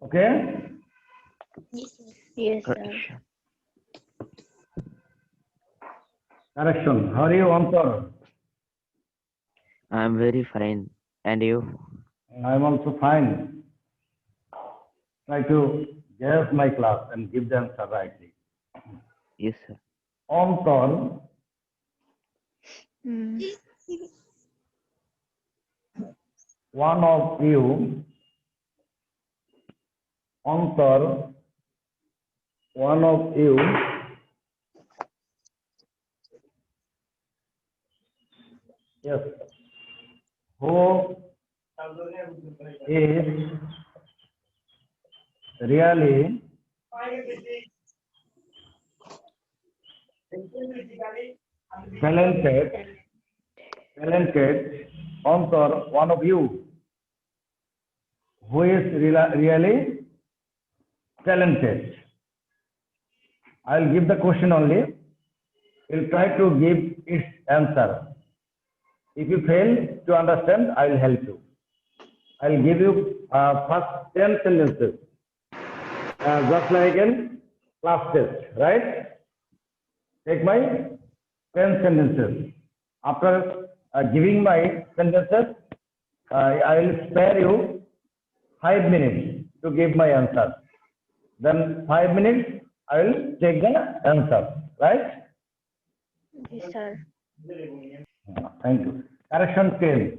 Okay? Yes, sir. Correction. Correction. How are you, Antar? I'm very fine. And you? I'm also fine. Try to guess my class and give the answer rightly. Yes, sir. Antar, one of you, Antar, one of you, yes, who is really talented, Antar, one of you, who is really talented. I'll give the question only. You'll try to give its answer. If you fail to understand, I'll help you. I'll give you first 10 sentences, just like in class test, right? Take my 10 sentences. After giving my sentences, I will spare you 5 minutes to give my answer. Then 5 minutes, I will take the answer, right? Yes, sir. Thank you. Correction 10.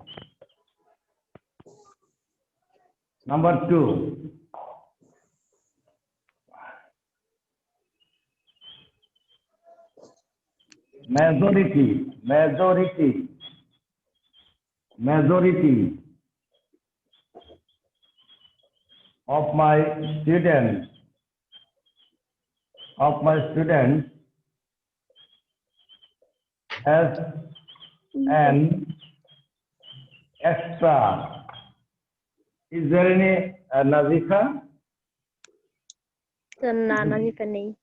Number 2. Majority of my students has an extra. Is there any Nazifa? Sir, Nana ni Fanny.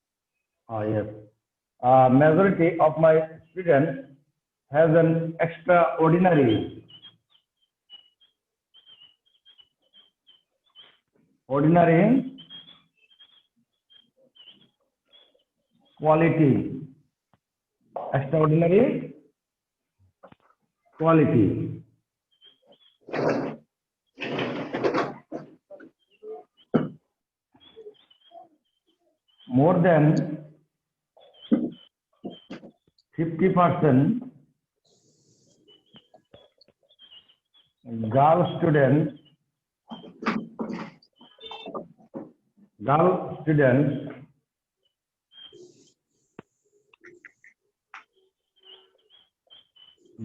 Oh, yes. Majority of my students has an extraordinary quality. Extraordinary quality. More than 50% girl students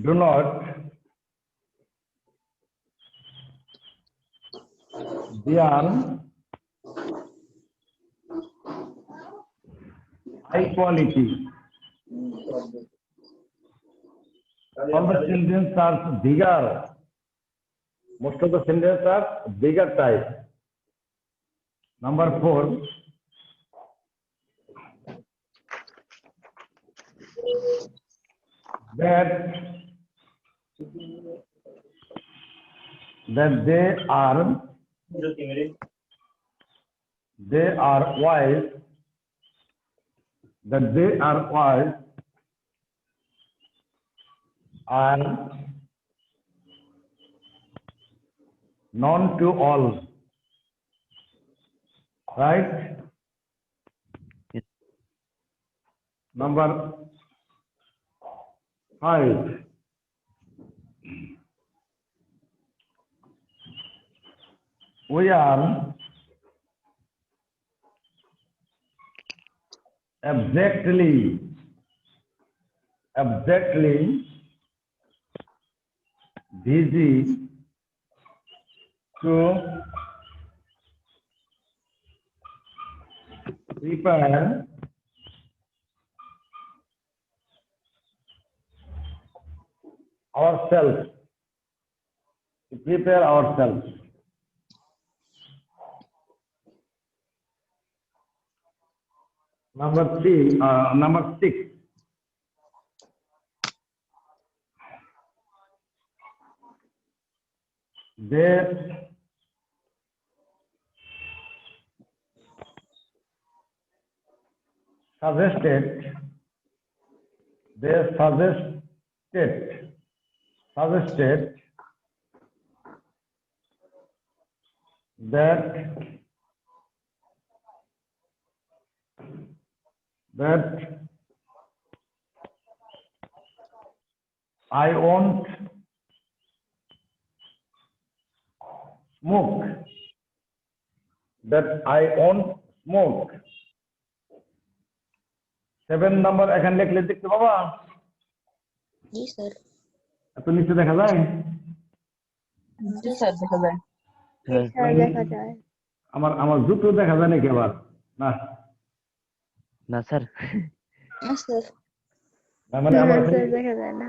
do not wear high quality. All the children are bigger. Most of the children are bigger type. Number 4. That they are wise. That they are wise and known to all. Right? Yes. Number 5. We are abjectly busy to prepare ourselves. Number 6. They suggested they suggested that I won't smoke. That I won't smoke. 7 number এখানে লিখলে দেখতে পাবা? জি sir. এত নিচে দেখা যায়? জি sir, দেখা যায়। জি স্যার দেখা যায়। আমার জুতো দেখা যায় নাকি আবার? না না স্যার। না স্যার। না, মানে না আমার স্যার দেখা যায় না।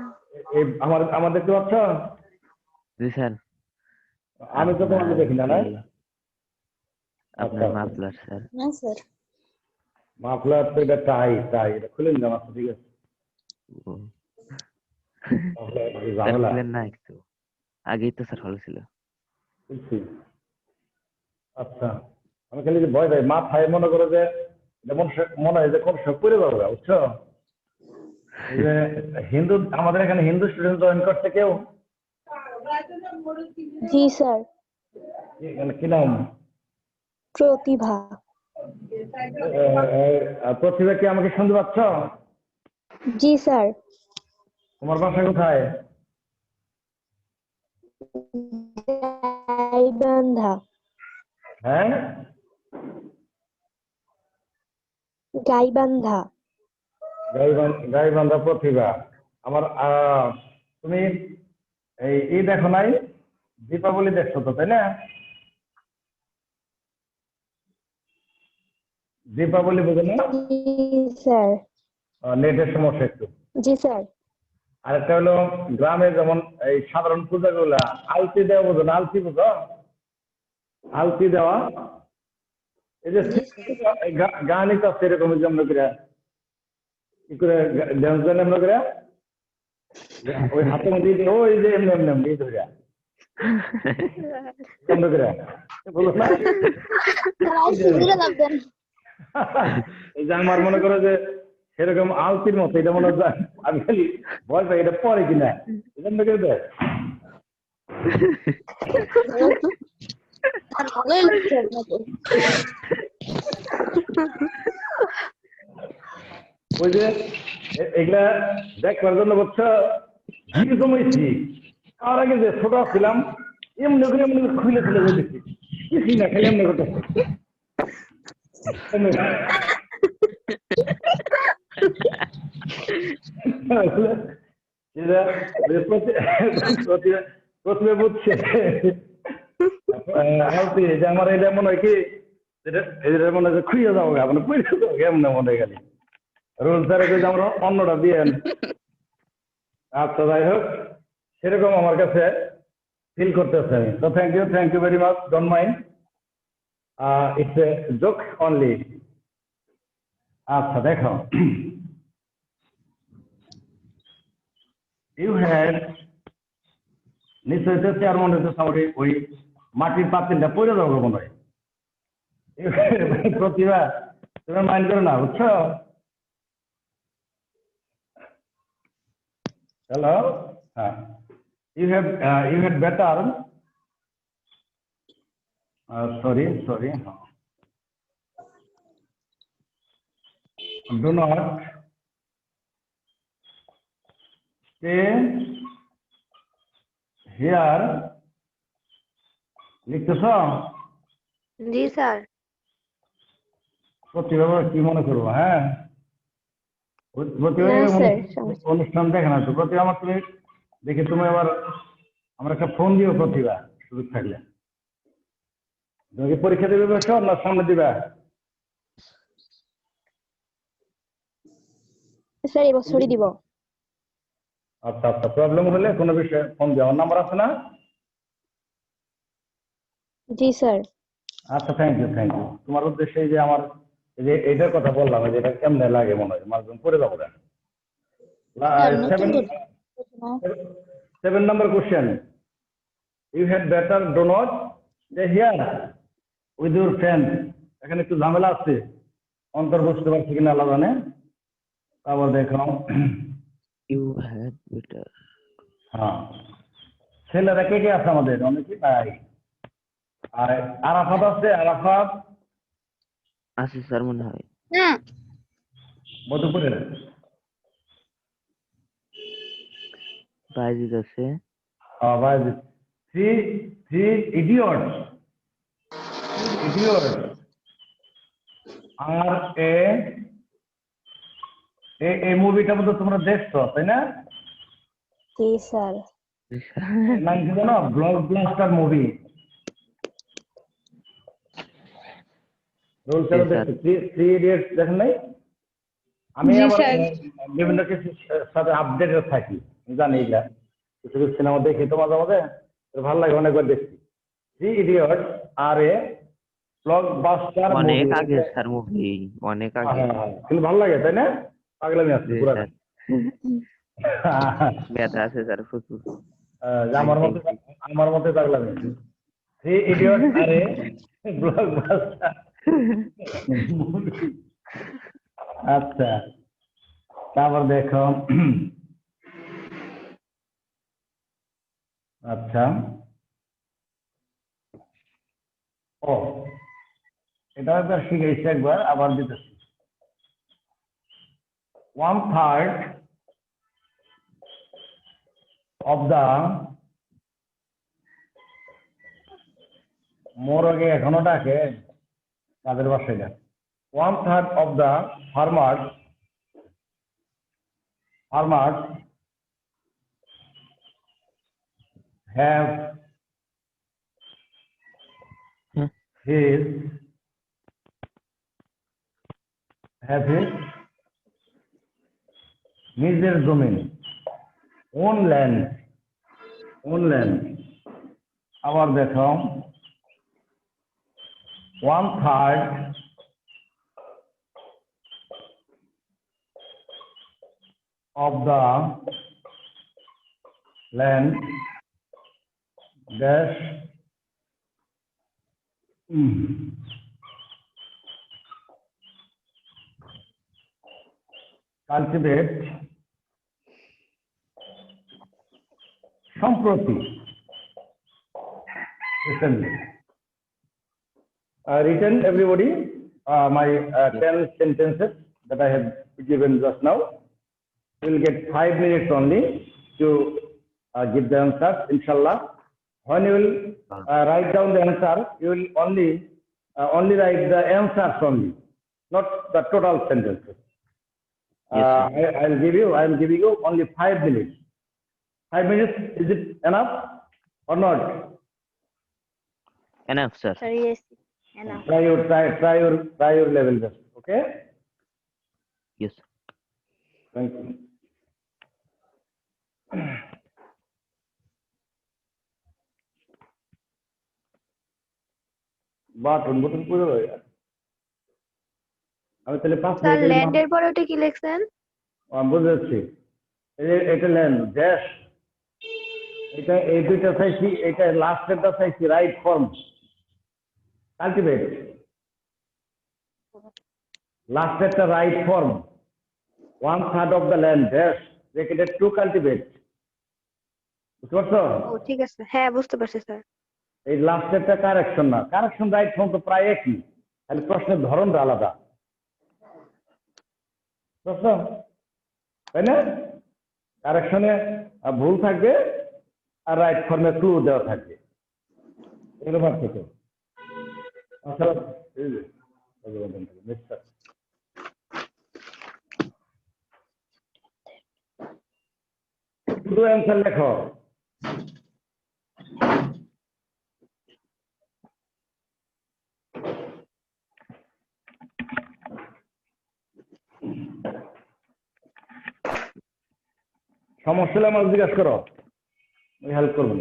আমার দেখতে পাচ্ছ? জি স্যার। আমি তো তোমাকে দেখি না, না? আপনার মাফলার স্যার। না স্যার। মাফলার তো এটা টাই এটা খুলে নিলাম, আচ্ছা ঠিক আছে। ও, মাফলার স্যার ঝামেলা। খুলেন না একটু। আগেই তো স্যার ভালো ছিল। বুঝছি। আচ্ছা, আমি খালি যে ভয় পাই, মাথায় মনে করো যে যেমন মনে হয় যে কোন সব পড়ে যাবে, বুঝছো? এই যে হিন্দু, আমাদের এখানে হিন্দু স্টুডেন্ট জয়েন করছে কেউ? জি স্যার। কি নাম? প্রতিভা। প্রতিভা কি আমাকে শুনতে পাচ্ছ? জি স্যার। তোমার বাসা কোথায়? গাইবান্ধা। হ্যাঁ, গাইবান্ধা। গাইবান্ধা প্রতিভা। আমার তুমি এই দেখো নাই, দীপাবলি দেখছো তো, তাই না? দীপাবলি বুঝো না? জি স্যার। নেটের সমস্যা একটু। জি স্যার। আরেকটা হলো গ্রামে যেমন এই সাধারণ পূজা গুলা আলতি দেওয়া বুঝো না? আলতি বুঝো? আলতি দেওয়া, এই যে গানই তো সেরকম যেমন করে কি করে ড্যান্স দেন এমন করে, ওই হাতের মধ্যে দিয়ে ওই যে এমনি এমনি এমনি ধরে এমন করে বলো না? এই যে আমার মনে করো যে সেরকম আলতির মতো, এটা মনে হয় আমি খালি ভয় পাই এটা পরে কিনা, এমনি করে দেয়। ভালোই লাগছে আপনাকে। ওই যে এগুলা দেখবার জন্য বুঝছো ভিড় জমেছি, তার আগে যে ছোট ছিলাম এমনি করে খুলে খুলে যেতেছি, কিছুই না খালি এমনি করতেছি। প্রথমে বুঝছে যে আমার এটা মনে হয় কি, এটা মনে হয় খুঁজে যাবো গা, মানে পুড়ে যাবো এমন মনে হয় খালি রোল স্যারে যে আমরা অন্যটা দিয়েন। আচ্ছা যাই হোক, সেরকম আমার কাছে ফিল করতেছে আমি। তো thank you very much, don't mind, it's a joke only. আচ্ছা দেখো, ইউ হ্যাড নিশ্চয়ই তো চেয়ারম্যান হইতেছে আমার ওই মাটির পাতিলটা পড়ে যাবো মনে হয়। প্রতিভা তুমি মাইন্ড করো না, বুঝছো? হ্যালো, হ্যাঁ, you had better sorry do not stay here, লিখতেছ? জি স্যার। প্রতিভা কি মনে করবো? হ্যাঁ, প্রতিভা না স্যার, অনুষ্ঠান দেখে না তো প্রতিভা, আমার তুমি দেখি তুমি আবার আমার একটা ফোন দিও প্রতিভা, সুযোগ থাকলে। তুমি কি পরীক্ষা দেবে বছর না সামনে দিবা? স্যার এবছরই দিব। আচ্ছা আচ্ছা, প্রবলেম হলে কোনো বিষয়ে ফোন দেওয়ার নাম্বার আছে না? জি স্যার। আচ্ছা থ্যাংক ইউ তোমার উদ্দেশ্যে যে আমার এই যে এইটার কথা বললাম, যে এটা কেমনে লাগে মনে হয় মাঝখান পড়ে যাবো না। Seven number question, you had better do not stay here with your friend. এখানে একটু ঝামেলা আছে, অন্তর বুঝতে পারছি কিনা আল্লাহ জানে। তারপর দেখলাম ইউ হ্যাড বেটার। হ্যাঁ, ছেলেরা কে কে আছে আমাদের? অনেকে নাই। আর আরাফাত আছে, আরাফাত আছে স্যার মনে হয়। হ্যাঁ মধুপুরের। বাইজিদ আছে। ভাই থ্রি থ্রি ইডিয়ট, ইডিয়ট আর এই মুভিটা মধ্যে তোমরা দেখছো তাই না? জি স্যার। নাম কি জানো? Blockbuster movie. রোল জি, স্যার। থ্রি ইডিয়টস দেখেন নাই? আমি জি, আবার স্যার। বিভিন্ন কিছুর সাথে আপডেটেড থাকি, জানি এগুলা কিছু কিছু সিনেমা দেখি তো মাঝে মাঝে, ভালো লাগে, অনেকবার দেখছি। থ্রি ইডিয়টস আর ব্লকবাস্টার অনেক মুভি। আগে স্যার মুভি, অনেক আগে। কিন্তু ভালো লাগে তাই না? পাগলামি আছে জি পুরা। স্যার, ব্যথা আছে স্যার প্রচুর। আমার মতে পাগলামি। থ্রি ইডিয়টস আরে ব্লকবাস্টার মুভি। আচ্ছা, তারপর দেখো আচ্ছা, ও এটা একবার শিখেছি, একবার আবার দিতেছি। 1/3 of the মোরগে এখনো ডাকে তাদের বাসায়। 1/3 of the farmers have his নিজের জমি, own land। আবার দেখো 1/3 of the land dash cultivate সম্প্রতি recently। Written everybody my 10 sentences that I have given just now. You will get 5 minutes only to give the answer, inshallah. When you will write down the answer, you will only write the answers only, not the total sentences. Yes, sir. I will give you only 5 minutes. 5 minutes, is it enough or not? Enough sir. Sir yes enough. Try your level best. Okay. Yes. Thank you. Button পুরো হয়ে গেছে। আমি তাহলে 5 sir মিনিটের ল্যান্ডের পরে ওটা কি লিখছেন? বুঝতে পারছি। এটা ল্যান্ড ড্যাশ, এটা এই দুইটা চাইছি, এটা লাস্টেরটা চাইছি রাইট ফর্ম কাল্টিভেট, লাস্টেরটা right form 1/3 of the land dash bracketed to cultivate. বুঝতে পারছো? ও ঠিক আছে, হ্যাঁ বুঝতে পারছি স্যার। এই লাস্টেরটা কারেকশন না, কারেকশন রাইট ফর্ম তো প্রায় একই, খালি প্রশ্নের ধরনটা আলাদা। বুঝছো তাই না? কারেকশনে ভুল থাকবে আর রাইট ফর্মে ক্লু দেওয়া থাকবে, এগুলো ভাব থেকে। আচ্ছা, শুধু অ্যান্সার লেখো। সমস্যা হলে আমার জিজ্ঞাসা করো, আমি হেল্প করবো।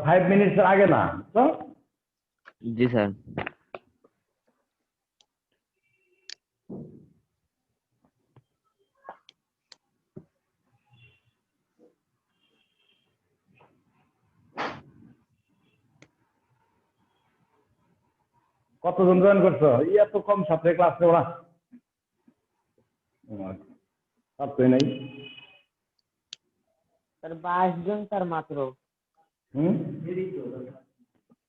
5 মিনিটস আগে না তো। জি স্যার। কতজন জয়েন করছো? এত কম ছাত্রে ক্লাস নেব না, ছাত্রই নাই। স্যার 22 জন স্যার মাত্র হুম,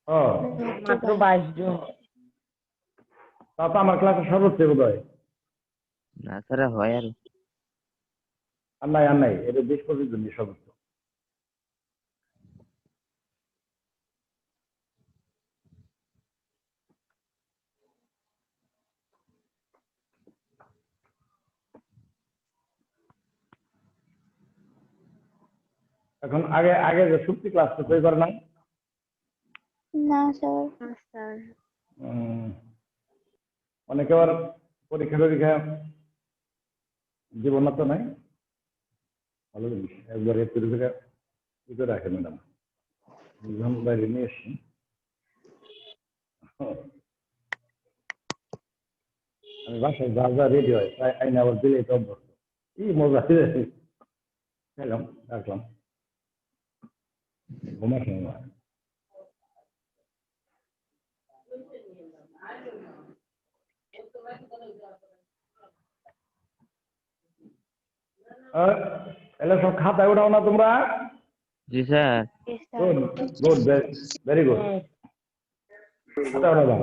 ও মাত্র 22 জন। তা তো আমার ক্লাসে সর্বোচ্চ বোধ হয়। না স্যার হয় আর আর নাই, এটা 20-25 জন সর্বোচ্চ। এখন আগে যে সুপ্তি ক্লাস তো করে না? না স্যার। না স্যার। অনেকে আবার পরীক্ষা জীবন তো নাই, ভালো জিনিস একবারে করে রাখে ম্যাডাম, বাইরে নিয়ে এসছি। আমি বাসায় যা রেডি হয় তাই আইনে আবার দিলে এটা অভ্যস্ত। কি মজা খেলাম, রাখলাম, ঘুমার সময়। এলে সব খাতায় উঠাও না তোমরা? জি sir. Good good, very good, খাতায় উঠাও দাও।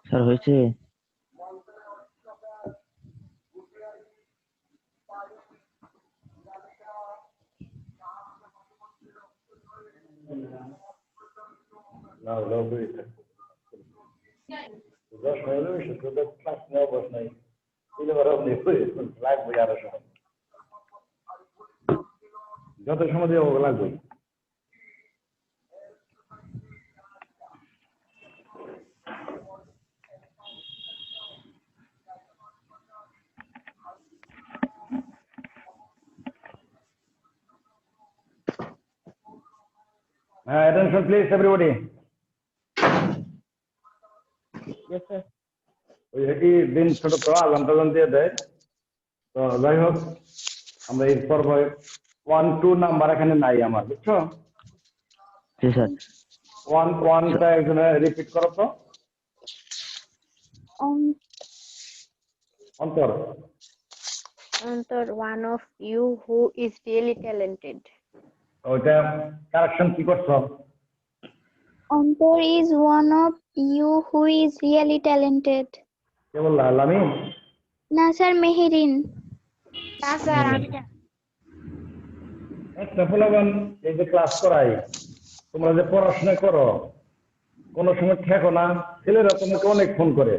স্যার হয়েছে? যত সময় দিয়ে লাগবে। Attention please everybody. Yes sir. ওই একই দিন ছোট তো আজান দিয়ে দেয়, তো যাই হোক আমরা এই পর্ব 1-2 নাম্বার এখানে নাই আমার, বুঝছো? জি স্যার। 1টা একজনে রিপিট করো তো। অন্তর। Antar, one of you who is really talented. ওইটা কারেকশন কি করছো? Antar is one of you who is really talented. কে বললা? লামি? না স্যার, মেহেরিন। না স্যার, আমি না। একটা ফলাফল এই যে ক্লাস করাই, তোমরা যে পড়াশোনা করো কোনো সময় ঠেকো না, ছেলেরা তোমাকে অনেক ফোন করে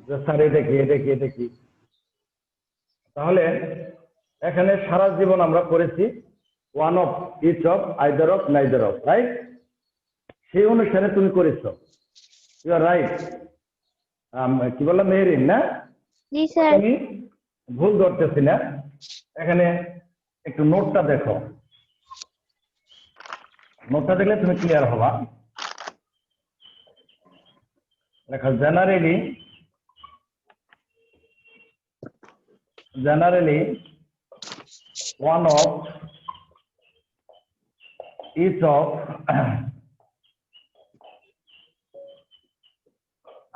যে স্যার এটা কি। তাহলে এখানে সারা জীবন আমরা করেছি one of, each of, either of, neither of, right? সেই অনুসারে তুমি করেছো, ইউ আর রাইট। কি বললাম, মেহেরিন না? জি স্যার। আমি ভুল ধরতেছি না। এখানে একটু নোটটা দেখো, নোটটা দেখলে তুমি ক্লিয়ার হবা। দেখো, generally one of, each of,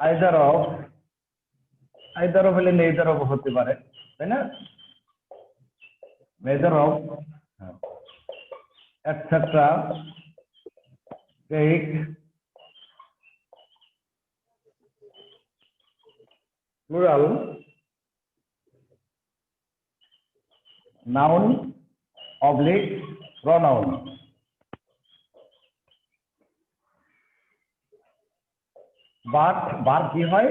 either of হলে neither of হতে পারে, তাই না? neither of, etc. take plural noun oblique pronoun. But verb কি হয়?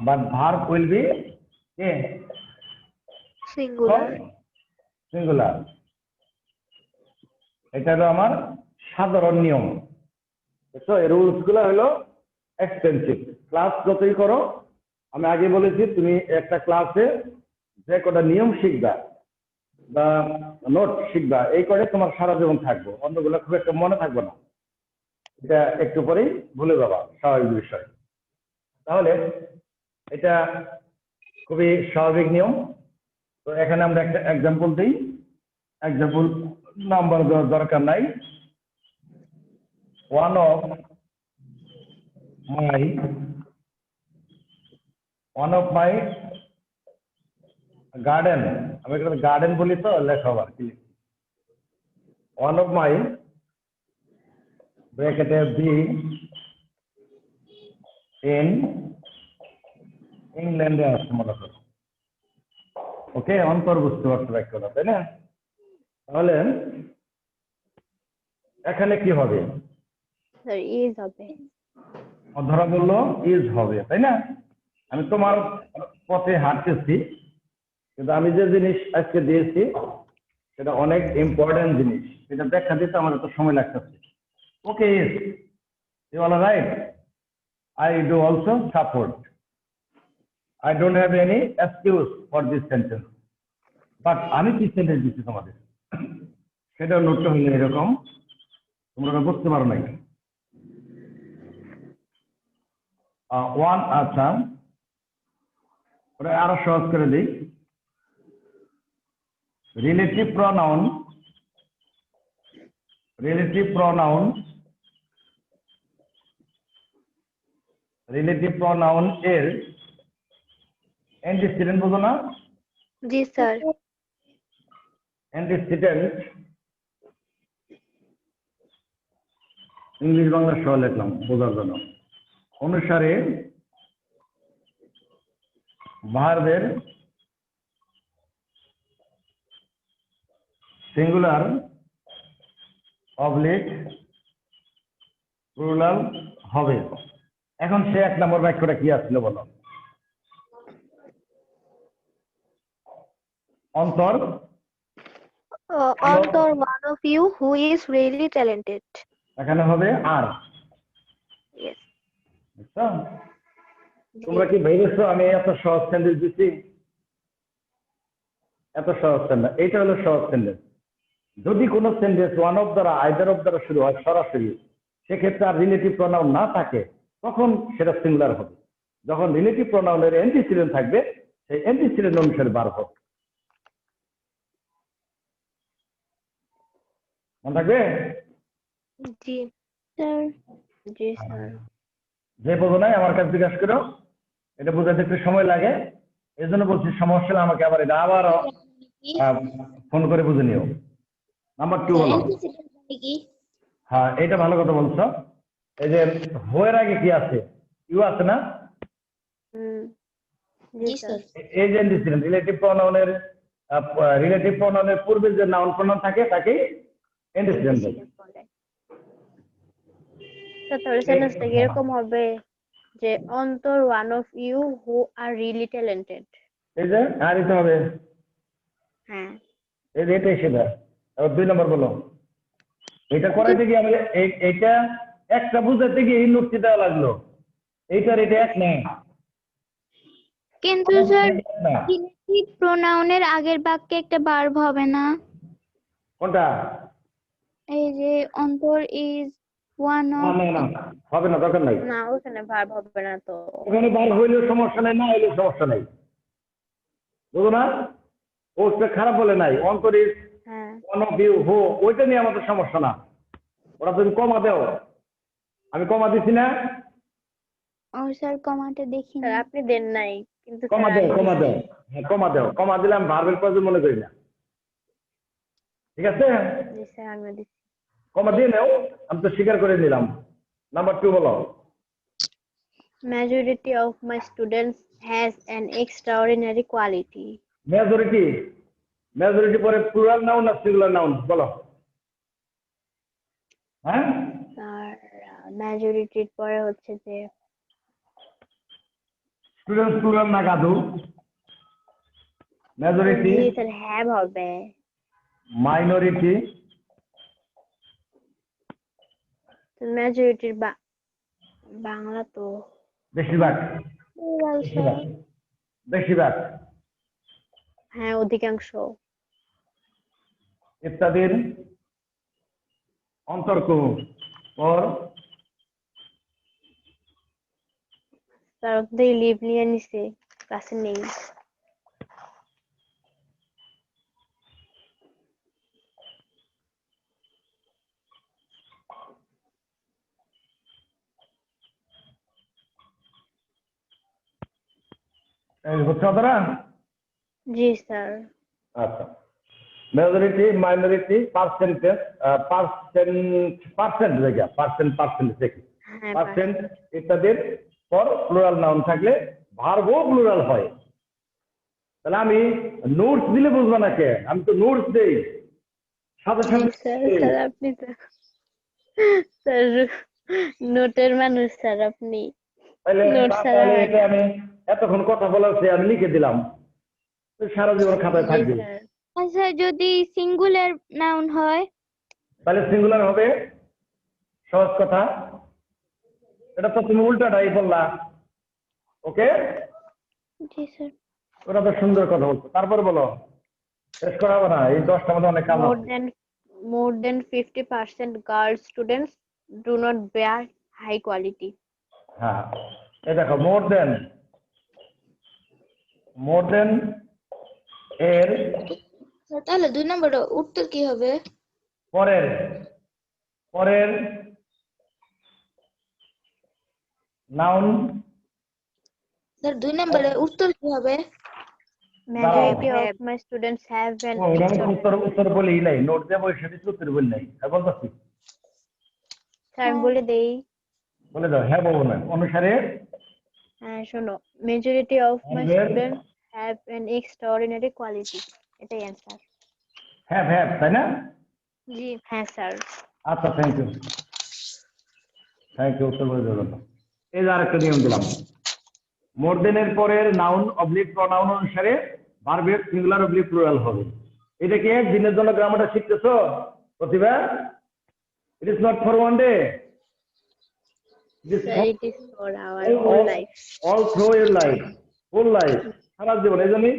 But verb will be singular. Singular. এটা হলো আমার সাধারণ নিয়ম। তো এই রুলস গুলো হলো এক্সপেন্সিভ। ক্লাস যতই করো, আমি আগে বলেছি তুমি একটা ক্লাসে যে কটা নিয়ম শিখবা বা নোট শিখবা, এই করে তোমার সারা জীবন থাকবো, অন্যগুলো খুব একটা মনে থাকবে না। এটা একটু পরেই ভুলে যাবা, স্বাভাবিক বিষয়। তাহলে এটা খুবই স্বাভাবিক নিয়ম। তো এখানে আমরা একটা এক্সাম্পল দিই। এক্সাম্পল নাম্বার দেওয়ার দরকার নাই। ওয়ান অফ মাই গার্ডেন, আমি এখানে গার্ডেন বলি তো লেখা আর কি। ওয়ান অফ মাই ব্র্যাকেটে বি ইন ইংল্যান্ডে আসছে মনে করো। ওকে, অন্তর বুঝতে পারছো ব্যাখ্যাটা, তাই না? তাহলে এখানে কি হবে? স্যার ইজ হবে। ধরা বললো ইজ হবে, তাই না? আমি তোমার পথে হাঁটতেছি, কিন্তু আমি যে জিনিস আজকে দিয়েছি সেটা অনেক ইম্পর্টেন্ট জিনিস। এটা ব্যাখ্যা দিতে আমার তো সময় লাগতেছে। Okay, is you all right. I do also support. I don't have any excuse for this sentence. But আমি কি সেন্টেন্স দিচ্ছি তোমাদের, সেটা নোটটা হইলে এরকম, তোমরা বুঝতে পারো নাই। ওয়ান, আচ্ছা ওটা আরো সহজ করে দিই। Relative pronoun, relative pronoun, relative pronoun এর অ্যান্টিসিডেন্ট বোঝো না? জি স্যার। অ্যান্টিসিডেন্ট ইংলিশ বাংলা সহ লিখলাম বোঝার জন্য। অনুসারে ভার্বের সিঙ্গুলার অবলিক প্লুরাল হবে। এখন সে এক নম্বর বাক্যটা কি আসছিল বলো? অন্তর অন্তর one of you who is really talented. এখানে হবে আর। ইয়েস। বুঝছো? তোমরা কি ভেবেছো আমি এত সহজ সেন্টেন্স দিচ্ছি? এত সহজ সেন্টেন্স, এইটা হলো সহজ সেন্টেন্স। যদি কোনো সেন্টেন্স ওয়ান অফ দ্বারা আইদার অফ দ্বারা শুরু হয় সরাসরি, সেক্ষেত্রে আর রিলেটিভ প্রনাউন না থাকে, তখন সেটা সিঙ্গুলার হবে। যখন রিলেটিভ প্রনাউনের অ্যান্টিসিডেন্ট থাকবে, সেই অ্যান্টিসিডেন্ট অনুসারে বার হবে। মনে থাকবে? জি স্যার। জি স্যার। যে বোঝো নাই আমার কাছে জিজ্ঞাসা করো, এটা বোঝাতে একটু সময় লাগে, এই জন্য বলছি সমস্যা হলে আমাকে আবার এটা আবার ফোন করে বুঝে নিও। নাম্বার 2 হলো, হ্যাঁ এটা ভালো কথা বলছো। এই যে হোয়ের আগে কি আছে? ইউ আছে না? জি স্যার। এই যে অ্যান্টিসিডেন্ট রিলেটিভ প্রনাউনের পূর্বে যে নাউন প্রনাউন থাকে তাকেই অ্যান্টিসিডেন্ট বলে। তাহলে সেন্টেন্সটা এরকম হবে যে অন্তর one of you who are really talented. এই যে আর দিতে হবে। হ্যাঁ। এই যে এটাই সেটা। এবার 2 নম্বর বলো। এটা করাইতে গিয়ে আমি এইটা একটা বুঝাতে গিয়ে এই নোটটি দেওয়া লাগলো। এইটার এটা এক না। কিন্তু স্যার রিলেটিভ প্রোনাউনের আগের বাক্যে একটা ভার্ব হবে না? কোনটা? এই যে অন্তর ইজ ওয়ান অফ। না হবে না, দরকার নাই। না ওখানে ভার্ব হবে না তো। ওখানে বার হইলেও সমস্যা নাই, না হইলেও সমস্যা নাই, বুঝো না? ওটা খারাপ বলে নাই। অন্তর ইজ হ্যাঁ। ওয়ান অফ ইউ হো, ওইটা নিয়ে আমাদের সমস্যা না। ওরা তুমি কমা দাও, আমি কমা দিছি না? ও স্যার কমাতে দেখি না। আপনি দেন নাই কিন্তু কমা দাও, কমা দাও, হ্যাঁ কমা দাও। কমা দিলে আমি ভার্বের প্রয়োজন মনে করি না। ঠিক আছে? জি স্যার আমি দিচ্ছি। কমা দিয়ে নাও, আমি তো স্বীকার করে নিলাম। নাম্বার 2 বলো। Majority of my students has an extraordinary quality. Majority majority পরে প্লুরাল নাউন না সিঙ্গুলার নাউন বলো হ্যাঁ আর মেজরিটির পরে হচ্ছে যে স্টুডেন্ট প্লুরাল না গাধু মেজরিটি জি স্যার হ্যাভ হবে। মাইনরিটি মেজরিটির বাংলা তো বেশিরভাগ plural, sir। বেশিরভাগ হ্যাঁ অধিকাংশ। ইত্যাদির অন্তর্ক পর তার মধ্যে লিভ নিয়ে নিছে কাছে নেই। হচ্ছে আপনারা জি স্যার। আচ্ছা মেজরিটি মাইনরিটি পার্সেন্টেজ পার্সেন্ট জায়গা পার্সেন্ট দেখি হ্যাঁ পার্সেন্ট ইত্যাদির পর প্লুরাল নাউন থাকলে ভার্বও প্লুরাল হয়। তাহলে আমি নোটস দিলে বুঝবো না কে, আমি তো নোটস দেই সাথে সাথে স্যার স্যার আপনি তো স্যার নোটের মানুষ স্যার আপনি। তাহলে নোট ছাড়া তাহলে হয় এটা আমি এতক্ষণ কথা বলার চেয়ে আমি লিখে দিলাম, তো সারা জীবন খাতায় জি থাকবে। স্যার। আচ্ছা যদি সিঙ্গুলার নাউন হয় তাহলে সিঙ্গুলার হবে, সহজ কথা। এটা তো তুমি উল্টাটাই বললা, ওকে? জি স্যার ওটা তো সুন্দর কথা বলছো। তারপর বলো, শেষ করা হবে না, এই 10টার মধ্যে অনেক কাজ আছে। More than 50% girl students do not bear high quality. হ্যাঁ এই দেখো মোর দেন এর স্যার তাহলে 2 নম্বরটা উত্তর কি হবে? পরের নাউন স্যার 2 নম্বরে উত্তর কি হবে? Majority of my students have an উত্তর বলেই নাই, নোট দেবো সেটা উত্তর বলি নাই, বলতেছি স্যার আমি বলে দেই। বলে দাও। হ্যাঁ বলবো না অনুসারে হ্যাঁ শোনো, majority of my And where? students have an extraordinary quality, এটাই অ্যান্সার। হ্যাঁ তাই না? জি হ্যাঁ স্যার। আচ্ছা থ্যাংক ইউ উত্তর বলে দেওয়ার জন্য। এই যে আরেকটা নিয়ম দিলাম, মোর দেনের পরের নাউন অবলিক প্রনাউন অনুসারে ভার্বের সিঙ্গুলার অবলিক প্লুরাল হবে। এটা কি দিনের জন্য গ্রামারটা শিখতেছো Pratibha? It is not for one day, Sir, it is for our whole life. All through your life, full life, সারা জীবন। এই জন্যই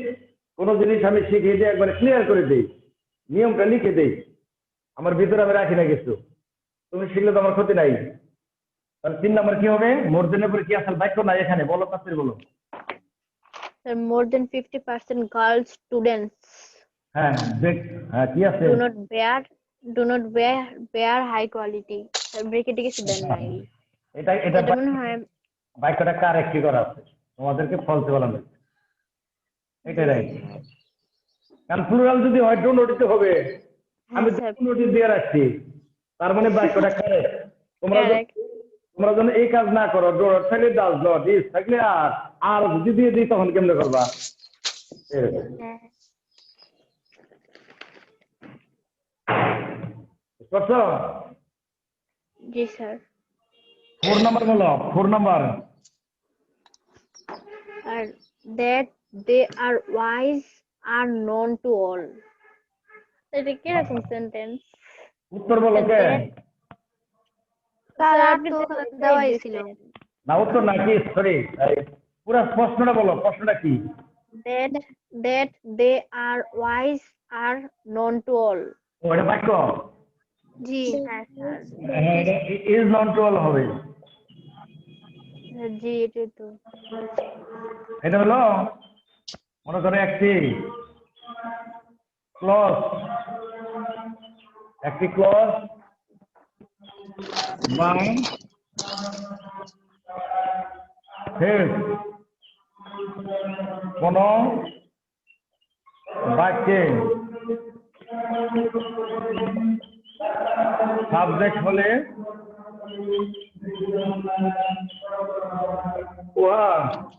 কোনো জিনিস আমি শিখিয়ে দিয়ে একবার ক্লিয়ার করে দিই, নিয়মটা লিখে দিই, আমার ভিতরে আমি রাখি না কিছু। তুমি শিখলে তো আমার ক্ষতি নাই। তাহলে 3 নম্বর কি হবে? মোর দেনের পরে কি আসল বাক্য নাই এখানে, বলো তাড়াতাড়ি বলো। Sir, more than 50% girl students হ্যাঁ কি আছে? do not bear high quality. Sir, ব্রেকেটে কিছু দেন নাই। এটা এটা মনে হয় বাক্যটা কারেক্ট কি করা আছে, তোমাদেরকে ফলসে বলা হয়েছে, এটাই রাইট। কারণ প্লুরাল যদি হয় ডো নোটিস হবে, আমি স্যার নোটিস দিয়ে রাখছি, তার মানে বাক্যটা কারেক্ট। তোমরা যেন এই কাজ না করো, ডো নট থাকলে ডাজ নট, ইজ থাকলে আর যদি দিয়ে দিই তখন কেমনে করবা? বুঝছো? জি স্যার। 4 নম্বর বলো, 4 নম্বর। আর that they are wise are known to all. এটা কিরকম সেন্টেন্স? উত্তর বলো কে? স্যার আপনি তো দেওয়াই ছিল না উত্তর না কি, সরি পুরো প্রশ্নটা বলো, প্রশ্নটা কি? that they are wise are known to all. ওটা বাক্য? জি হ্যাঁ স্যার। হ্যাঁ এটা ইজ নন টু অল হবে। জি এটাই তো। এটা হলো মনে করো একটি ক্লজ বাই হেড, কোন বাক্যে সাবজেক্ট হলে Wow.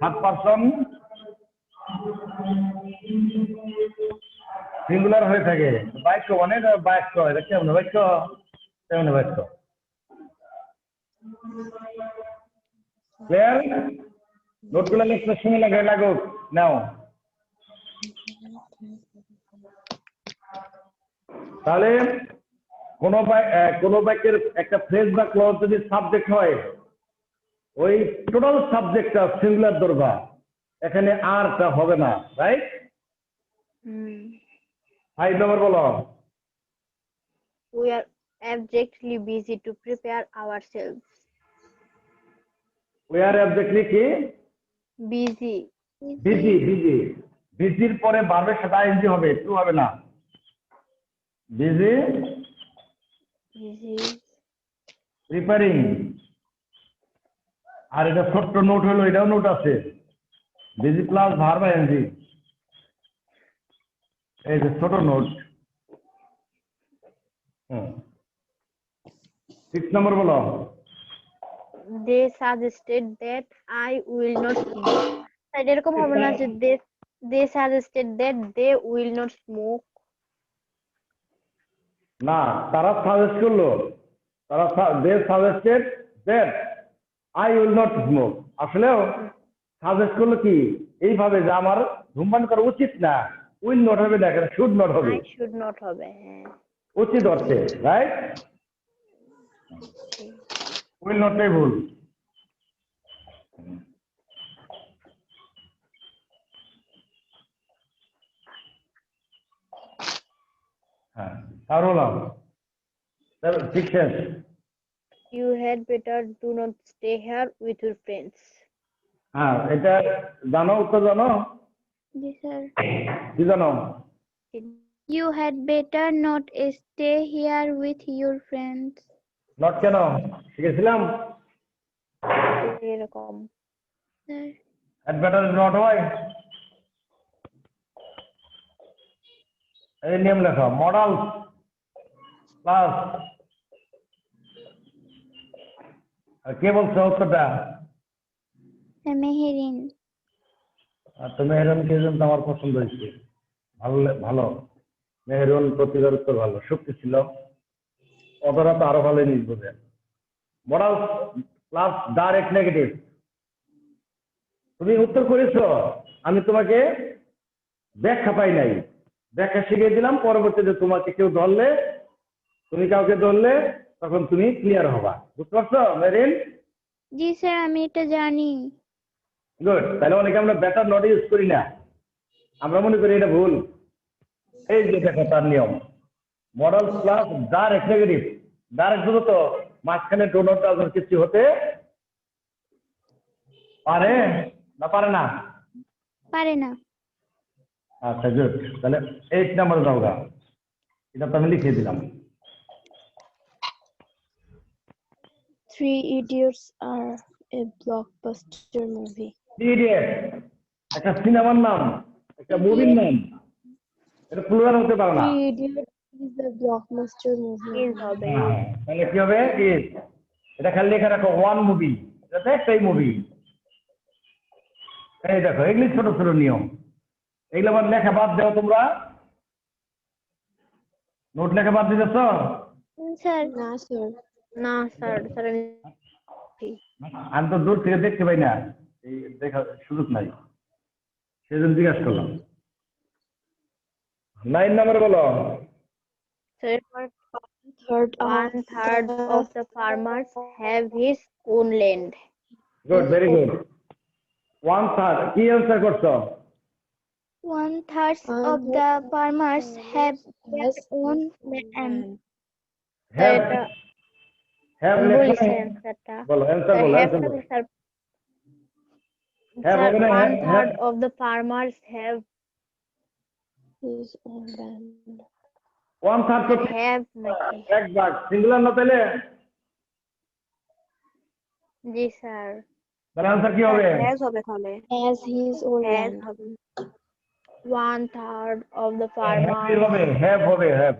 Third person সিঙ্গুলার হয়ে থাকে বাক্য মানে এটা বাক্য এটা কেমন বাক্য কেমন বাক্য ক্লিয়ার নোটগুলো লিখতে সময় লাগুক নাও তাহলে কোন বাক্যের একটা ফ্রেজ বা ক্লজ যদি সাবজেক্ট হয় ওই টোটাল সাবজেক্টটা সিঙ্গুলার ধরবা এখানে আরটা হবে না রাইট 5 নম্বর বলো We are abjectly busy to prepare ourselves. we are abjectly কি Busy. বিজির পরে ভার্বের সাথে আইএনজি হবে টু হবে না বিজি প্রিপারিং আর এটা ছোট্ট নোট হলো এটাও নোট আছে বিজি প্লাস ভার্ব আইএনজি এই যে ছোট নোট 6 নম্বর বলো They suggested that I will not smoke. তাই এরকম হবে না যে they suggested that they will not smoke. না তারা সাজেস্ট করলো they suggested that I will not smoke আসলেও সাজেস্ট করলো কি এইভাবে যে আমার ধূমপান করা উচিত না উইল নট হবে না এখানে শুড নট হবে I should not হবে হ্যাঁ উচিত অর্থে রাইট উইল নটটাই ভুল হ্যাঁ আর বললাম ঠিক শেষ You had better do not stay here with your friends. হ্যাঁ এটা জানো উত্তর জানো Yes, sir. কি জানো You had better not stay here with your friends. Not কেন শিখেছিলাম এরকম Sir. এট বেটার নট হয় এই নিয়ম লেখো মডেল প্লাস আর কে বলছো উত্তরটা Meherin. আর তো মেহরুনকে কিন্তু আমার পছন্দ হয়েছে ভালো মেহরুন প্রতিবার উত্তর ভালো শক্তি ছিল অতটা তো আরো ভালো নিজ বোঝে মডেল প্লাস ডাইরেক্ট নেগেটিভ তুমি উত্তর করেছো আমি তোমাকে ব্যাখ্যা পাই নাই ব্যাখ্যা শিখিয়ে দিলাম পরবর্তীতে তোমাকে কেউ ধরলে তুমি কাউকে ধরলে তখন তুমি ক্লিয়ার হবা বুঝতে পারছো মেরিন জি স্যার আমি এটা জানি গুড তাহলে অনেকে আমরা বেটার নট ইউজ করি না আমরা মনে করি এটা ভুল এই যে দেখো তার নিয়ম model plus direct negative direct হলো তো মাঝখানে ডোনট ডাজন্ট কিছু হতে পারে না পারে না পারে না আচ্ছা গুড তাহলে 8 নম্বর দাও গা এটা তো আমি লিখে দিলাম Three Idiots are a blockbuster movie. Idiot একটা সিনেমার নাম একটা মুভির নাম এটা প্লুরাল হতে পারে না Three Idiots is a blockbuster movie. is হবে তাহলে কি হবে ইজ এটা খালি লেখা রাখো ওয়ান মুভি এটা একটাই মুভি এই দেখো এগুলি ছোট ছোট নিয়ম এগুলো আবার লেখা বাদ দাও তোমরা নোট লেখা বাদ দিতেছ স্যার না স্যার না স্যার স্যার আমি তো দূর থেকে দেখতে পাই না এই দেখার সুযোগ নাই সেজন্য জিজ্ঞাসা করলাম 9 নম্বর বলো sir Third one third of the farmers have his own land. Good very good 1/3 কি অ্যান্সার করছো 1/3 of the farmers have their own land. Have এটা হ্যাভ বলি লেখা স্যার অ্যান্সারটা বলো অ্যান্সার বলো have অ্যান্সার বলো স্যার Have হবে না, one have- third of the farmers have his own land. 1/3 তো have নাকি এক ভাগ সিঙ্গুলার না তাহলে জি স্যার তাহলে অ্যান্সার কি হবে has হবে তাহলে Has his own has land. হবে 1/3 of the হ্যাভ farmers. হবে, হ্যাভ হবে, হ্যাভ।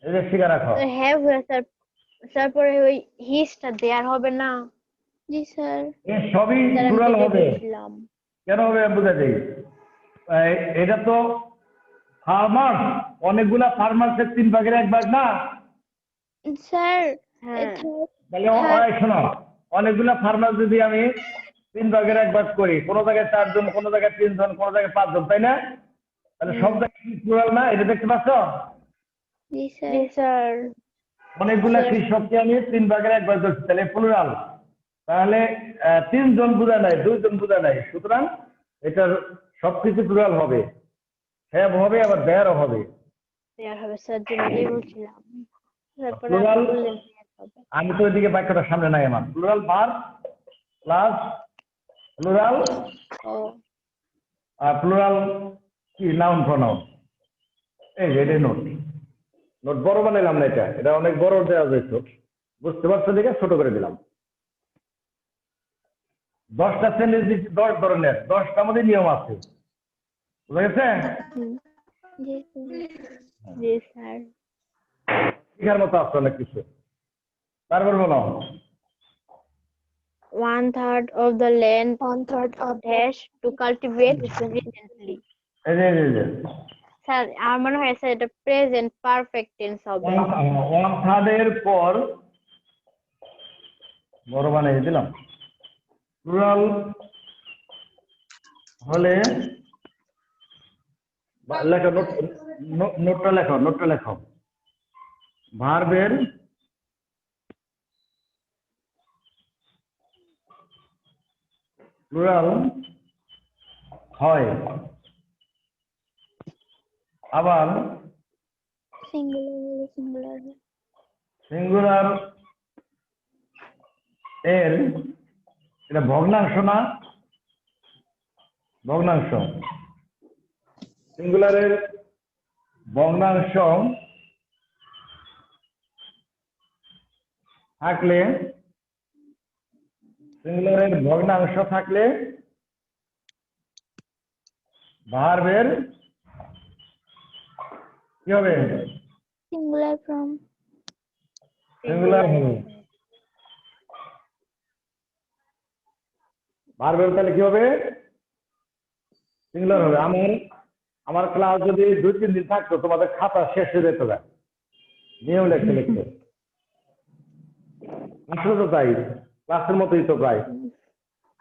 এই যে শিখা রাখো। হ্যাভ স্যার, তারপরে ওই হিসটা দেয়ার হবে না জি স্যার। এ সবই স্যার আমি প্লুরাল তো হবে। বলছিলাম। কেন হবে আমি বুঝাই দিই। এটা তো ফার্মার, অনেকগুলা ফার্মার্সের 3 ভাগের 1 ভাগ না। স্যার হ্যাঁ তাহলে শোনো, অনেকগুলা ফার্মার যদি আমি 3 ভাগের 1 ভাগ করি, কোনো জায়গায় 4 জন, কোনো জায়গায় 3 জন, কোনো জায়গায় 5 জন, তাই না? তাহলে সব জায়গায় প্লুরাল না, এটা দেখতে পাচ্ছ? জি স্যার। জি স্যার। অনেকগুলা কৃষককে আমি 3 ভাগের 1 ভাগ করছি, তাহলে প্লুরাল। তাহলে 3 জন বোঝা নাই, 2 জন বোঝা নাই, সুতরাং এটার সবকিছু প্লুরাল হবে, হ্যাভ হবে, আবার দেয়ারও হবে। দেয়ার হবে স্যার, যেটাই বলছিলাম। তারপরে Plural? আপনি বললেন দেয়ার হবে। আমি তো ওইদিকে বাক্যটা সামনে নাই আমার। প্লুরাল ভার্ব প্লাস প্লুরাল ও প্লুরাল কি নাউন প্রনাউন। এই যে এটাই নোট, নোট বড় বানাইলাম না, এটা অনেক বড় দেওয়া যেত, বুঝতে পারছো দেখে ছোট করে দিলাম। 10টা সেন্টেন্স 10 ধরনের, 10টা মধ্যে নিয়ম আছে, বুঝা গেছে? জি স্যার। জি স্যার। শিখার মতো আছে অনেক কিছু। তারপর বলো। 1/3 of the land 1/3 of dash to cultivate recently. এই যে স্যার আমার মনে হয় স্যার এটা প্রেজেন্ট পারফেক্ট টেন্স হবে। 1/3 এর পর বড় বানিয়ে দিলাম। প্লুরাল হলে লেখো, নোটটা লেখো। ভার্বের প্লুরাল হয়, আবার সিঙ্গুলার সিঙ্গুলার এর এটা ভগ্নাংশ না, ভগ্নাংশ। সিঙ্গুলারের ভগ্নাংশ থাকলে, সিঙ্গুলারের ভগ্নাংশ থাকলে ভার্বের কি হবে? Singular form. সিঙ্গুলার হবে। ভার্বের তাহলে কি হবে? সিঙ্গুলার হবে। আমার ক্লাস যদি 2-3 দিন থাকতো, তোমাদের খাতা শেষ হয়ে যেত না, নিয়ম লিখতে। আসলে তো তাই, ক্লাসের মতোই তো প্রায়।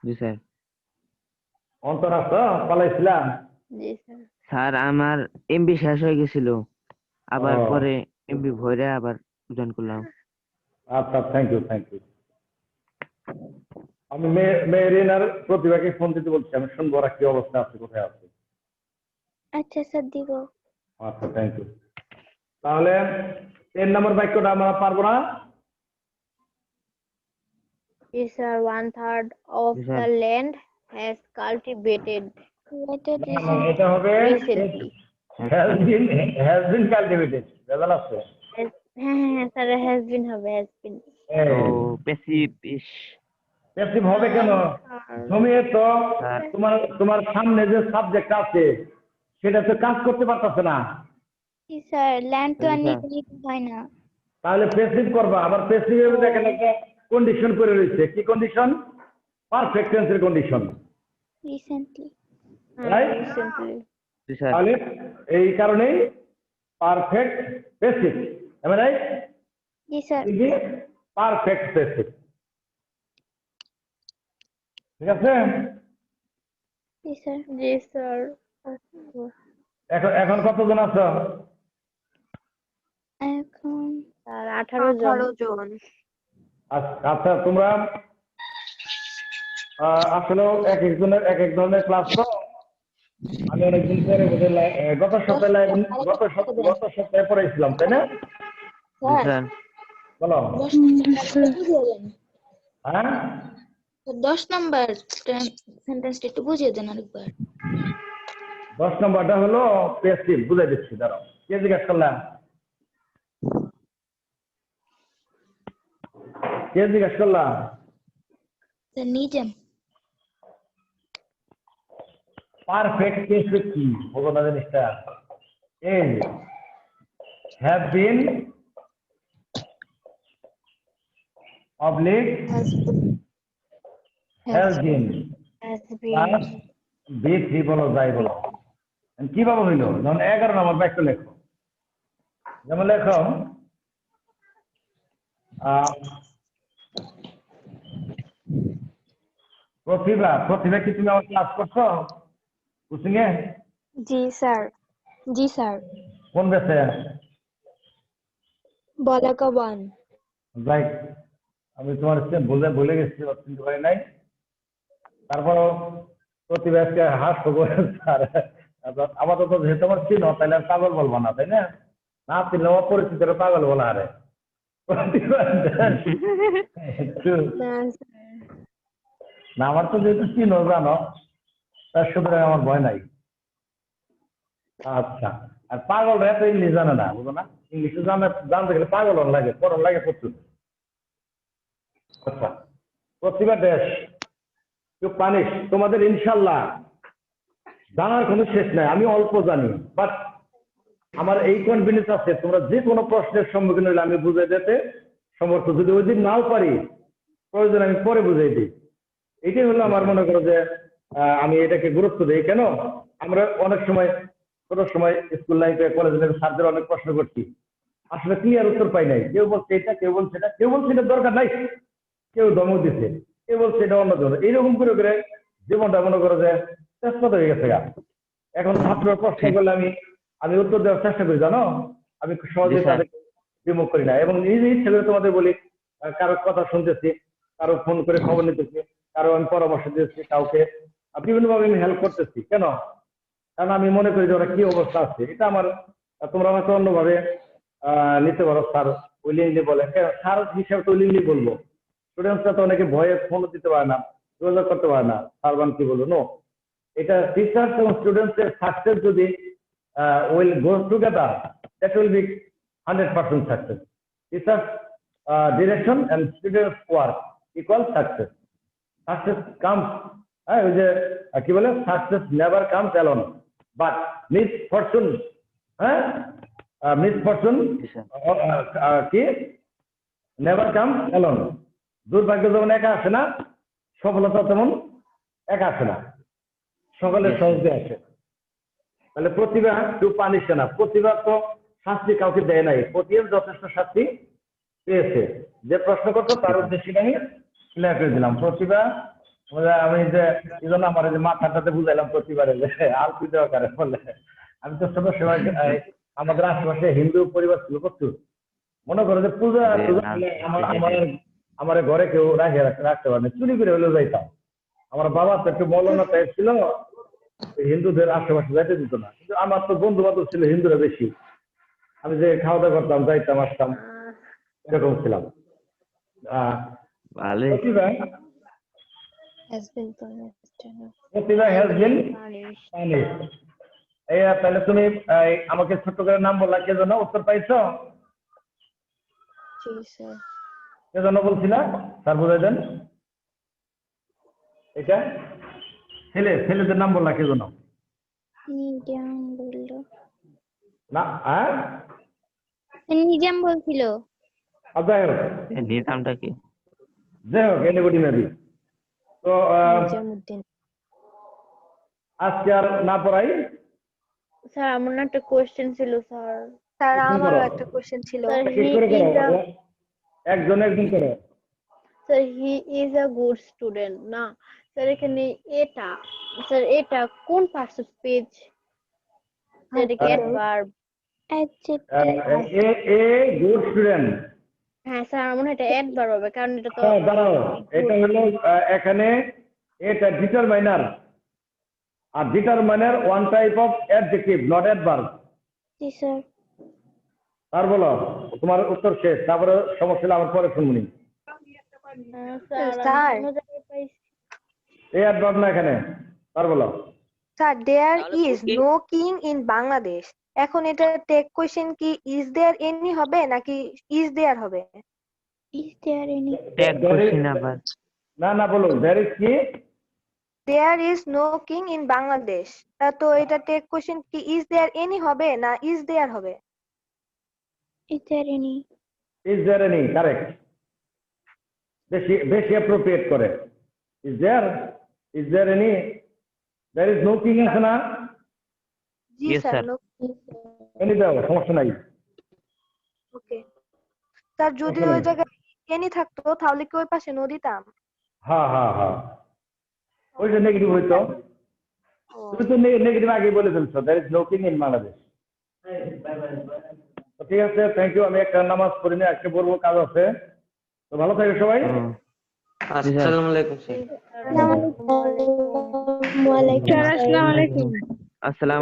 জি স্যার। অন্তর আসতো পালাইছিলাম। জি স্যার। স্যার আমার এমবি শেষ হয়ে গেছিল, আবার ও। পরে এমবি ভরে আবার জয়েন করলাম। আচ্ছা, থ্যাংক ইউ। আমি মেরিনার প্রতিভাকে ফোন দিতে বলছি, আমি শুনবো ওরা কি অবস্থা আছে, কোথায় আছে। আচ্ছা স্যার দিব। আচ্ছা, থ্যাংক ইউ। তাহলে 10 নম্বর বাক্যটা আমরা পারবো না? Yes sir, 1/3 of Yes, sir. the land has cultivated না, এটা হবে recently. has been cultivated। ভেজাল আছে। হ্যাঁ স্যার, has been হবে, has been। ও প্যাসিভ ইস। প্যাসিভ হবে কেন? তুমি তো স্যার তোমার সামনে যে সাবজেক্ট আছে সেটা তো কাজ করতে পারতেছে না, জি স্যার, ল্যান্ড তো আর জি, স্যার। নিতে হয় না। তাহলে প্যাসিভ করবা। আবার প্যাসিভের দেখেন একটা কন্ডিশন করে রয়েছে। কি কন্ডিশন? পারফেক্ট টেন্সের কন্ডিশন, রিসেন্টলি। রাইট? Recently. জি স্যার। তাহলে এই কারণেই perfect passive, am I right? জি স্যার। পারফেক্ট প্যাসিভ, ঠিক আছে? জি স্যার। জি স্যার। এখন কতজন আছো? এখন স্যার 18 জন। আচ্ছা, তোমরা আসলে এক একজনের এক এক ধরনের ক্লাস তো। আমি অনেকদিন পরে গত সপ্তাহে পড়াইছিলাম, তাই না? জি স্যার। বলো। 10 নাম্বার সেন্টেন্সটা একটু বুঝিয়ে দেন আরেকবার। 10 নম্বরটা হলো প্যাসিভ, বুঝাই দিচ্ছি, দাঁড়াও। কে জিজ্ঞাসা করলাম? কে জিজ্ঞাসা করলাম? স্যার নিজেম। পারফেক্ট কেসে কি বলো না জিনিসটা? এই have been oblique Has been. Has been has plus been, V three বলো যাই বলো। কিভাবে হইলো? যেমন 11 নম্বর বাক্য লেখো। যেমন লেখো প্রতিভা কি তুমি আমার ক্লাস করছো কোচিং এ? Ji sir. Ji sir. কোন ব্যাচে? Balaka 1. যাই আমি তোমার বলে গেছি চিনতে পারি নাই। তারপরও প্রতিভাকে হাস্য করে আপাতত যেহেতু আমার চিনো তাহলে আর পাগল বলবো না, তাই না? না চিনলে অপরিচিত পাগল বলা আরে না আমার তো যেহেতু চিনো জানো তার সুতরাং আমার ভয় নাই। আচ্ছা, আর পাগলরা এত ইংলিশ জানে না, বুঝো না? ইংলিশ জানতে গেলে পাগল লাগে, পড়ন লাগে প্রচুর। আচ্ছা, প্রতিভা দেশ টু পানিশ তোমাদের ইনশাল্লাহ জানার কোনো শেষ নাই। আমি অল্প জানি, বাট আমার এই কনফিডেন্স আছে তোমরা যে কোনো প্রশ্নের সম্মুখীন হলে আমি বুঝাই দিতে সমর্থ। যদি ওই দিন নাও পারি প্রয়োজন আমি পরে বুঝাই দিই। এটাই হলো আমার মনে করো যে আমি এটাকে গুরুত্ব দিই। কেন আমরা অনেক সময় কোনো সময় স্কুল লাইফে কলেজ লাইফে স্যারদের অনেক প্রশ্ন করছি, আসলে ক্লিয়ার উত্তর পাই নাই। কেউ বলছে এটা, কেউ বলছে এটা, কেউ বলছে এটা দরকার নাই, কেউ ধমক দিচ্ছে, কেউ বলছে এটা অন্য ধরনের। এইরকম করে করে জীবনটা মনে করো যে চেষ্টা হয়ে গেছে গা। এখন ছাত্র প্রশ্ন করলে আমি উত্তর দেওয়ার চেষ্টা করি, জানো? আমি সহজে তাদের বিমুখ করি না। এবং নিজে ইচ্ছে করে তোমাদের বলি, কারো কথা শুনতেছি, কারো ফোন করে খবর নিতেছি, কারো আমি পরামর্শ দিতেছি, কাউকে বিভিন্নভাবে আমি হেল্প করতেছি। কেন? কারণ আমি মনে করি যে ওরা কি অবস্থা আছে। এটা আমার, তোমরা আমাকে অন্যভাবে নিতে পারো। স্যার উইলিংলি বলে, স্যার হিসাবে তো উইলিংলি বলবো। স্টুডেন্টসরা তো অনেকে ভয়ে ফোন দিতে পারে না, যোগাযোগ করতে পারে না, স্যার কি বলবো। নো, এটা টিচার্স এবং স্টুডেন্টসের সাকসেস যদি will go together, that will be 100% success. Teachers direction and students work equal success. Success comes, ওই যে কি বলে, success never comes alone, but misfortune, misfortune কি never comes alone. দুর্ভাগ্য যেমন একা আসে না, সফলতা তেমন একা আসে না, সকলের সহজে আসে। তাহলে প্রতিভা টু পানিশ না, প্রতিভা তো শাস্তি কাউকে দেয় নাই, প্রতিভা যথেষ্ট শাস্তি পেয়েছে। যে প্রশ্ন করতো তার উদ্দেশ্যে আমি ক্লিয়ার করে দিলাম। প্রতিভা আমি যে এই জন্য আমার যে মাথাটাতে বুঝাইলাম প্রতিবারে যে আলপি দেওয়া কারে বলে। আমি তো সব সময় আমাদের আশেপাশে হিন্দু পরিবার ছিল প্রচুর। মনে করো যে পূজা আমার ঘরে কেউ রাখতে পারে না, চুরি করে হলেও যাইতাম। আমার বাবা তো একটু মৌলানা টাইপ ছিল, হিন্দুদের আশেপাশে যাইতে দিত না। কিন্তু আমার তো বন্ধু বান্ধব ছিল হিন্দুরা বেশি, আমি যে খাওয়া দাওয়া করতাম, যাইতাম আসতাম, এরকম ছিলাম। প্রতিভা Has been punished. Pratibha has been punished. তাহলে তুমি আমাকে ছোট্ট করে নাম বললা, কে জন্য উত্তর পাইছো? Ji sir. কে জন্য বলছিলা? স্যার বুঝাই দেন। এটা ছেলেদের নাম বললা, কে জন্য? নিজাম বললো, না নিজাম বলছিল। যাই হোক, নিজামটা কি? যাই হোক, এনিবডি মেবি। তো Nijamuddin. আজকে আর না পড়াই। স্যার আমার না একটা কোয়েশ্চেন ছিল স্যার। স্যার কি আমারও করো? একটা কোশ্চেন ছিল। স্যার ঠিক করে করো, একজন করো। Sir he is a good student না স্যার, এখানে এটা স্যার এটা কোন পার্টিসিপেট? এটা কি adverb? Adjective. A good student. হ্যাঁ স্যার আমার মনে হয় এটা অ্যাডভার্ব হবে, কারণ এটা তো দাঁড়াও, এটা হলো এখানে এটা ডিটারমাইনার, আর determiner one type of adjective, not adverb. জি স্যার। আর বলো, তোমার উত্তর শেষ, তারপরে সমস্যা হলে আমার পরে শুনবনি। Sir sir. আমি অন্য জায়গায় পাইছি। এই অ্যাডভার্ব না এখানে, আর বলো। Sir there is no king in Bangladesh, এখন এটা টেক কোশ্চেন কি ইজ দেয়ার এনি হবে নাকি ইজ দেয়ার হবে? Is there any? Tag question আবার। না বলো, দ্যার ইজ কি there is no king in Bangladesh. তো এটা টেক কোশ্চেন কি ইজ দেয়ার এনি হবে না ইজ দেয়ার হবে? Is there any? Is there any? Correct. বেশি appropriate করে। Is there any? There is no king আছে না? জি Yes, sir, sir. No. Any দাও, সমস্যা নাই। ওকে স্যার, যদি ওই জায়গায় এনি থাকতো তাহলে কি ওই পাশে নো দিতাম? হ্যাঁ। ওই যে নেগেটিভ হইতো। ও, তুমি তো নেগেটিভ আগে বলে ফেলছো, there is no king in Bangladesh. তো ঠিক আছে, থ্যাংক ইউ। আমি একটা নামাজ পড়ে নিয়ে আজকে পড়বো, কাজ আছে। তো ভালো থাকো সবাই। আসসালামু আলাইকুম স্যার। Assalamu alaikum. আসসালাম।